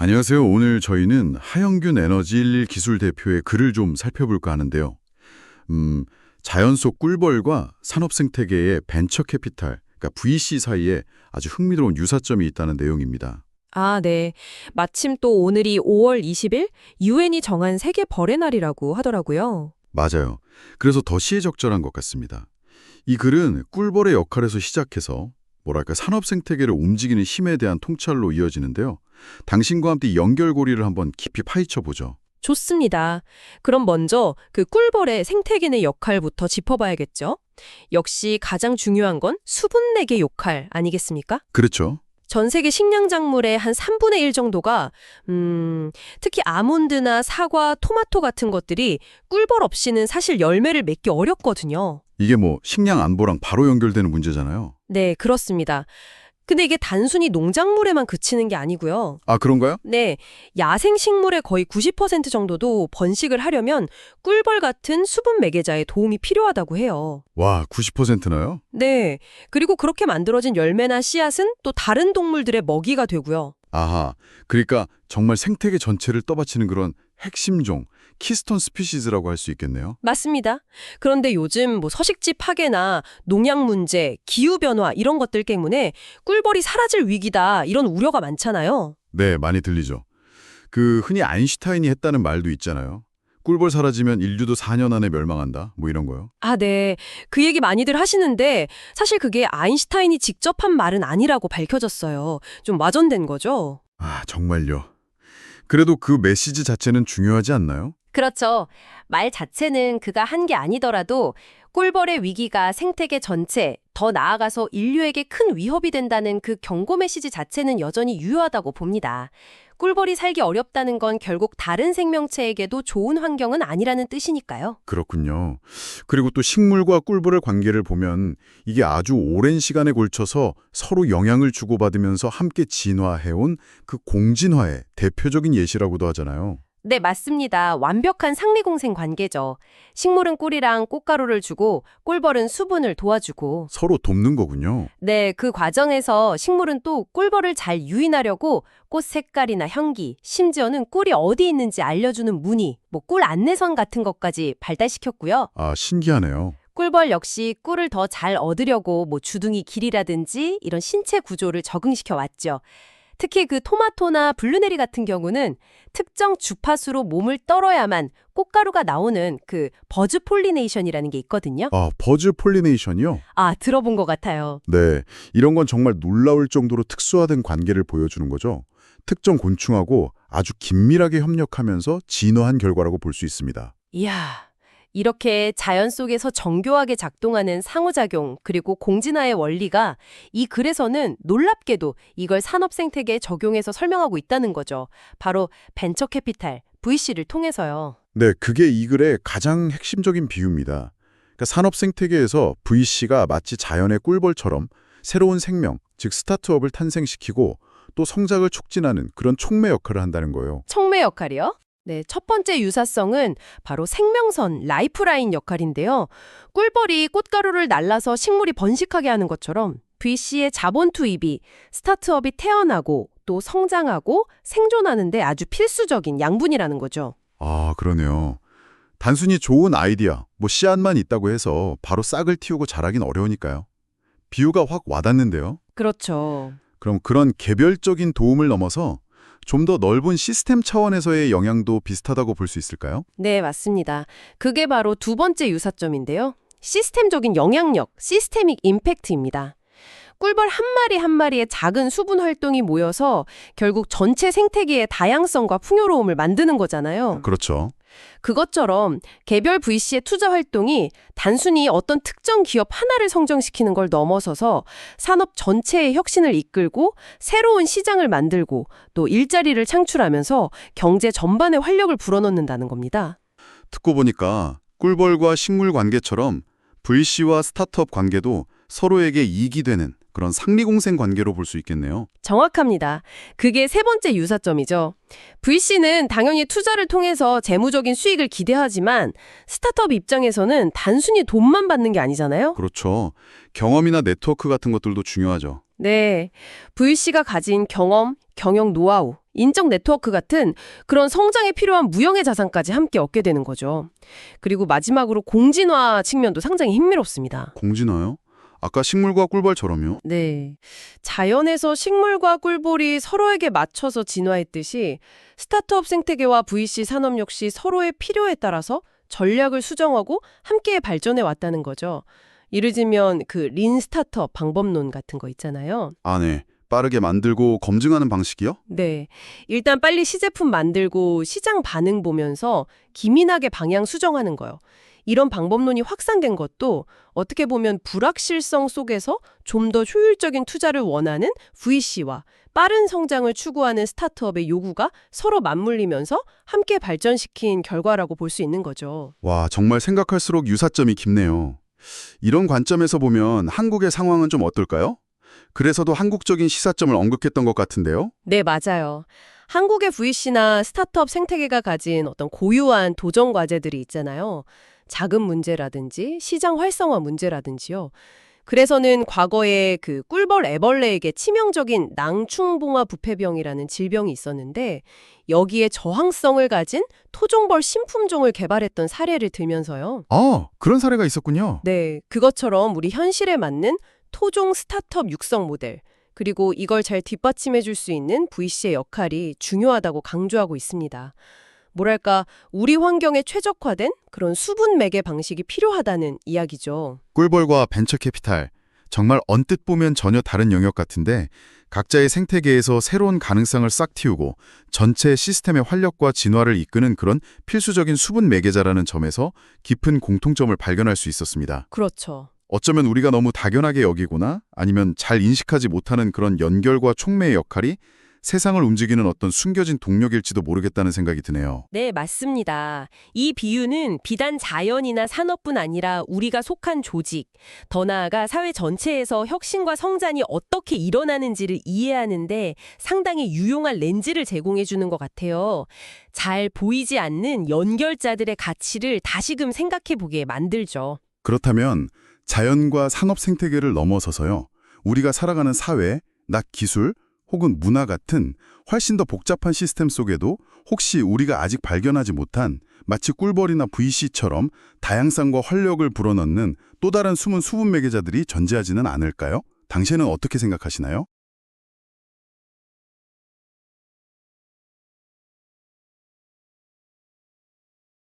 안녕하세요. 오늘 저희는 하영균 에너지 기술 대표의 글을 좀 살펴볼까 하는데요. 자연 속 꿀벌과 산업 생태계의 벤처 캐피탈, 그러니까 VC 사이에 아주 흥미로운 유사점이 있다는 내용입니다. 아, 네. 마침 또 오늘이 5월 20일 유엔이 정한 세계 벌의 날이라고 하더라고요. 맞아요. 그래서 더 시의적절한 것 같습니다. 이 글은 꿀벌의 역할에서 시작해서 뭐랄까 산업 생태계를 움직이는 힘에 대한 통찰로 이어지는데요. 당신과 함께 연결고리를 한번 깊이 파헤쳐 보죠. 좋습니다. 그럼 먼저 그 꿀벌의 생태계 내 역할부터 짚어봐야겠죠? 역시 가장 중요한 건 수분 내개 역할 아니겠습니까? 그렇죠. 전 세계 식량 작물의 한 3분의 1 정도가 특히 아몬드나 사과, 토마토 같은 것들이 꿀벌 없이는 사실 열매를 맺기 어렵거든요. 이게 뭐 식량 안보랑 바로 연결되는 문제잖아요. 네, 그렇습니다. 근데 이게 단순히 농작물에만 그치는 게 아니고요. 아, 그런가요? 네, 야생식물의 거의 90% 정도도 번식을 하려면 꿀벌 같은 수분 매개자의 도움이 필요하다고 해요. 와, 90%나요? 네, 그리고 그렇게 만들어진 열매나 씨앗은 또 다른 동물들의 먹이가 되고요. 아하, 그러니까 정말 생태계 전체를 떠받치는 그런 핵심종, 키스톤 스피시즈라고 할 수 있겠네요. 맞습니다. 그런데 요즘 뭐 서식지 파괴나 농약 문제, 기후변화 이런 것들 때문에 꿀벌이 사라질 위기다 이런 우려가 많잖아요. 네, 많이 들리죠. 흔히 아인슈타인이 했다는 말도 있잖아요. 꿀벌 사라지면 인류도 4년 안에 멸망한다, 뭐 이런 거요. 아, 네. 그 얘기 많이들 하시는데 사실 그게 아인슈타인이 직접 한 말은 아니라고 밝혀졌어요. 좀 와전된 거죠. 아, 정말요. 그래도 그 메시지 자체는 중요하지 않나요? 그렇죠. 말 자체는 그가 한 게 아니더라도 꿀벌의 위기가 생태계 전체, 더 나아가서 인류에게 큰 위협이 된다는 그 경고 메시지 자체는 여전히 유효하다고 봅니다. 꿀벌이 살기 어렵다는 건 결국 다른 생명체에게도 좋은 환경은 아니라는 뜻이니까요. 그렇군요. 그리고 또 식물과 꿀벌의 관계를 보면 이게 아주 오랜 시간에 걸쳐서 서로 영향을 주고받으면서 함께 진화해온 그 공진화의 대표적인 예시라고도 하잖아요. 네, 맞습니다. 완벽한 상리공생 관계죠. 식물은 꿀이랑 꽃가루를 주고 꿀벌은 수분을 도와주고. 서로 돕는 거군요. 네, 그 과정에서 식물은 또 꿀벌을 잘 유인하려고 꽃 색깔이나 향기, 심지어는 꿀이 어디 있는지 알려주는 무늬, 뭐 꿀 안내선 같은 것까지 발달시켰고요. 아, 신기하네요. 꿀벌 역시 꿀을 더 잘 얻으려고 뭐 주둥이 길이라든지 이런 신체 구조를 적응시켜 왔죠. 특히 그 토마토나 블루베리 같은 경우는 특정 주파수로 몸을 떨어야만 꽃가루가 나오는 그 버즈 폴리네이션이라는 게 있거든요. 아, 버즈 폴리네이션이요? 아, 들어본 것 같아요. 네, 이런 건 정말 놀라울 정도로 특수화된 관계를 보여주는 거죠. 특정 곤충하고 아주 긴밀하게 협력하면서 진화한 결과라고 볼 수 있습니다. 이야, 이렇게 자연 속에서 정교하게 작동하는 상호작용 그리고 공진화의 원리가 이 글에서는 놀랍게도 이걸 산업 생태계에 적용해서 설명하고 있다는 거죠. 바로 벤처 캐피탈, VC를 통해서요. 네, 그게 이 글의 가장 핵심적인 비유입니다. 그러니까 산업 생태계에서 VC가 마치 자연의 꿀벌처럼 새로운 생명, 즉 스타트업을 탄생시키고 또 성장을 촉진하는 그런 촉매 역할을 한다는 거예요. 촉매 역할이요? 네, 첫 번째 유사성은 바로 생명선, 라이프라인 역할인데요. 꿀벌이 꽃가루를 날라서 식물이 번식하게 하는 것처럼 VC의 자본 투입이 스타트업이 태어나고 또 성장하고 생존하는 데 아주 필수적인 양분이라는 거죠. 아, 그러네요. 단순히 좋은 아이디어, 뭐 씨앗만 있다고 해서 바로 싹을 틔우고 자라긴 어려우니까요. 비유가 확 와닿는데요. 그렇죠. 그럼 그런 개별적인 도움을 넘어서 좀 더 넓은 시스템 차원에서의 영향도 비슷하다고 볼 수 있을까요? 네, 맞습니다. 그게 바로 두 번째 유사점인데요. 시스템적인 영향력, 시스테믹 임팩트입니다. 꿀벌 한 마리 한 마리의 작은 수분 활동이 모여서 결국 전체 생태계의 다양성과 풍요로움을 만드는 거잖아요. 그렇죠. 그것처럼 개별 VC의 투자 활동이 단순히 어떤 특정 기업 하나를 성장시키는 걸 넘어서서 산업 전체의 혁신을 이끌고 새로운 시장을 만들고 또 일자리를 창출하면서 경제 전반에 활력을 불어넣는다는 겁니다. 듣고 보니까 꿀벌과 식물 관계처럼 VC와 스타트업 관계도 서로에게 이익이 되는 그런 상리공생 관계로 볼 수 있겠네요. 정확합니다. 그게 세 번째 유사점이죠. VC는 당연히 투자를 통해서 재무적인 수익을 기대하지만 스타트업 입장에서는 단순히 돈만 받는 게 아니잖아요. 그렇죠. 경험이나 네트워크 같은 것들도 중요하죠. 네, VC가 가진 경험, 경영 노하우, 인적 네트워크 같은 그런 성장에 필요한 무형의 자산까지 함께 얻게 되는 거죠. 그리고 마지막으로 공진화 측면도 상당히 흥미롭습니다. 공진화요? 아까 식물과 꿀벌처럼요? 네. 자연에서 식물과 꿀벌이 서로에게 맞춰서 진화했듯이 스타트업 생태계와 VC 산업 역시 서로의 필요에 따라서 전략을 수정하고 함께 발전해 왔다는 거죠. 예를 들면 그 린 스타트업 방법론 같은 거 있잖아요. 아, 네. 빠르게 만들고 검증하는 방식이요? 네. 일단 빨리 시제품 만들고 시장 반응 보면서 기민하게 방향 수정하는 거요. 이런 방법론이 확산된 것도 어떻게 보면 불확실성 속에서 좀 더 효율적인 투자를 원하는 VC와 빠른 성장을 추구하는 스타트업의 요구가 서로 맞물리면서 함께 발전시킨 결과라고 볼 수 있는 거죠. 와, 정말 생각할수록 유사점이 깊네요. 이런 관점에서 보면 한국의 상황은 좀 어떨까요? 그래서도 한국적인 시사점을 언급했던 것 같은데요? 네, 맞아요. 한국의 VC나 스타트업 생태계가 가진 어떤 고유한 도전 과제들이 있잖아요. 자금 문제라든지 시장 활성화 문제라든지요. 그래서는 과거에 그 꿀벌 애벌레에게 치명적인 낭충봉화 부패병이라는 질병이 있었는데 여기에 저항성을 가진 토종벌 신품종을 개발했던 사례를 들면서요. 아, 그런 사례가 있었군요. 네, 그것처럼 우리 현실에 맞는 토종 스타트업 육성 모델, 그리고 이걸 잘 뒷받침해 줄 수 있는 VC의 역할이 중요하다고 강조하고 있습니다. 뭐랄까, 우리 환경에 최적화된 그런 수분 매개 방식이 필요하다는 이야기죠. 꿀벌과 벤처 캐피탈, 정말 언뜻 보면 전혀 다른 영역 같은데 각자의 생태계에서 새로운 가능성을 싹 틔우고 전체 시스템의 활력과 진화를 이끄는 그런 필수적인 수분 매개자라는 점에서 깊은 공통점을 발견할 수 있었습니다. 그렇죠. 어쩌면 우리가 너무 막연하게 여기거나 아니면 잘 인식하지 못하는 그런 연결과 촉매의 역할이 세상을 움직이는 어떤 숨겨진 동력일지도 모르겠다는 생각이 드네요. 네, 맞습니다. 이 비유는 비단 자연이나 산업뿐 아니라 우리가 속한 조직, 더 나아가 사회 전체에서 혁신과 성장이 어떻게 일어나는지를 이해하는데 상당히 유용한 렌즈를 제공해 주는 것 같아요. 잘 보이지 않는 연결자들의 가치를 다시금 생각해 보게 만들죠. 그렇다면 자연과 산업 생태계를 넘어서서요. 우리가 살아가는 사회, 낮 기술, 혹은 문화 같은 훨씬 더 복잡한 시스템 속에도 혹시 우리가 아직 발견하지 못한 마치 꿀벌이나 VC처럼 다양성과 활력을 불어넣는 또 다른 숨은 수분 매개자들이 존재하지는 않을까요? 당신은 어떻게 생각하시나요?